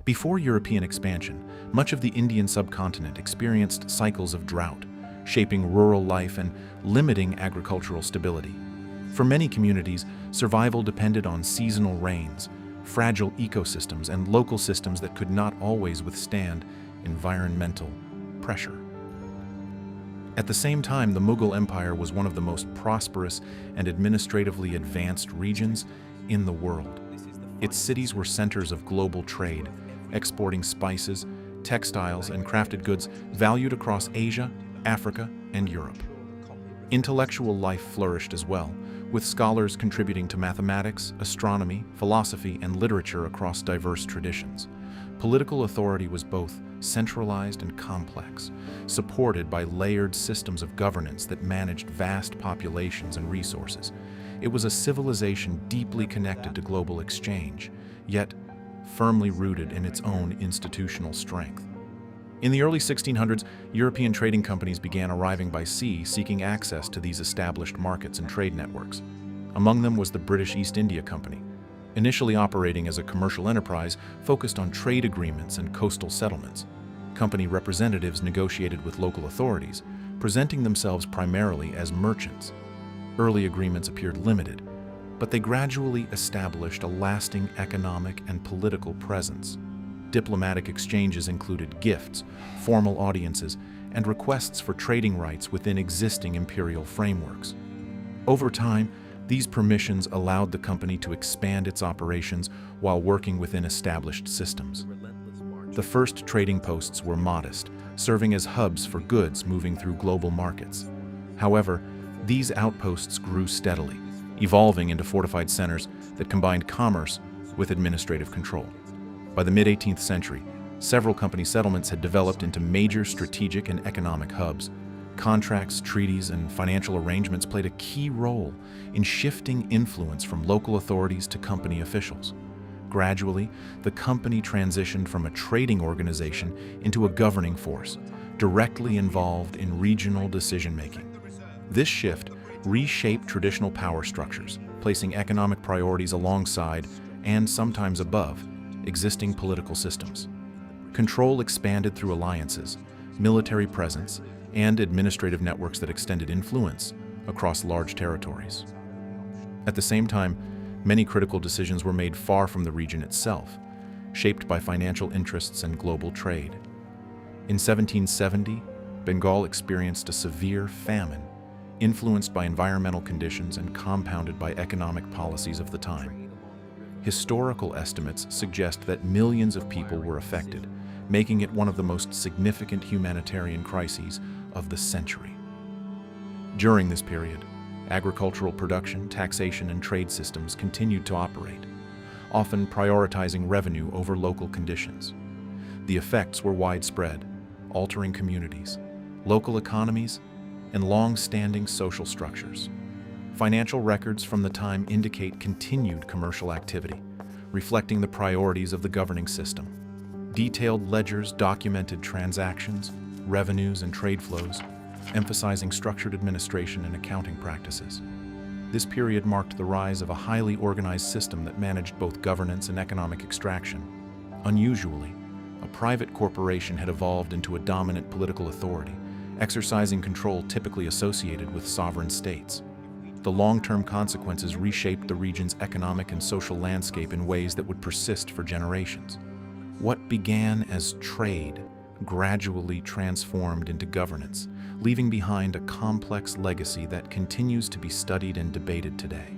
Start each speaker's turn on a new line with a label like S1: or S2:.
S1: Before European expansion, much of the Indian subcontinent experienced cycles of drought, shaping rural life and limiting agricultural stability. For many communities, survival depended on seasonal rains, fragile ecosystems, and local systems that could not always withstand environmental pressure. At the same time, the Mughal Empire was one of the most prosperous and administratively advanced regions in the world. Its cities were centers of global trade, exporting spices, textiles, and crafted goods valued across Asia, Africa, and Europe. Intellectual life flourished as well, with scholars contributing to mathematics, astronomy, philosophy, and literature across diverse traditions. Political authority was both centralized and complex, supported by layered systems of governance that managed vast populations and resources. It was a civilization deeply connected to global exchange, yet firmly rooted in its own institutional strength. In the early 1600s, European trading companies began arriving by sea, seeking access to these established markets and trade networks. Among them was the British East India Company, initially operating as a commercial enterprise focused on trade agreements and coastal settlements. Company representatives negotiated with local authorities, presenting themselves primarily as merchants. Early agreements appeared limited, but they gradually established a lasting economic and political presence. Diplomatic exchanges included gifts, formal audiences, and requests for trading rights within existing imperial frameworks. Over time, these permissions allowed the company to expand its operations while working within established systems. The first trading posts were modest, serving as hubs for goods moving through global markets. However, these outposts grew steadily, evolving into fortified centers that combined commerce with administrative control. By the mid-18th century, several company settlements had developed into major strategic and economic hubs. Contracts, treaties, and financial arrangements played a key role in shifting influence from local authorities to company officials. Gradually, the company transitioned from a trading organization into a governing force, directly involved in regional decision-making. This shift reshaped traditional power structures, placing economic priorities alongside, and sometimes above, existing political systems. Control expanded through alliances, military presence, and administrative networks that extended influence across large territories. At the same time, many critical decisions were made far from the region itself, shaped by financial interests and global trade. In 1770, Bengal experienced a severe famine, influenced by environmental conditions and compounded by economic policies of the time. Historical estimates suggest that millions of people were affected, making it one of the most significant humanitarian crises of the century. During this period, agricultural production, taxation, and trade systems continued to operate, often prioritizing revenue over local conditions. The effects were widespread, altering communities, local economies, and long-standing social structures. Financial records from the time indicate continued commercial activity, reflecting the priorities of the governing system. Detailed ledgers documented transactions, revenues, and trade flows, emphasizing structured administration and accounting practices. This period marked the rise of a highly organized system that managed both governance and economic extraction. Unusually, a private corporation had evolved into a dominant political authority, exercising control typically associated with sovereign states. The long-term consequences reshaped the region's economic and social landscape in ways that would persist for generations. What began as trade gradually transformed into governance, leaving behind a complex legacy that continues to be studied and debated today.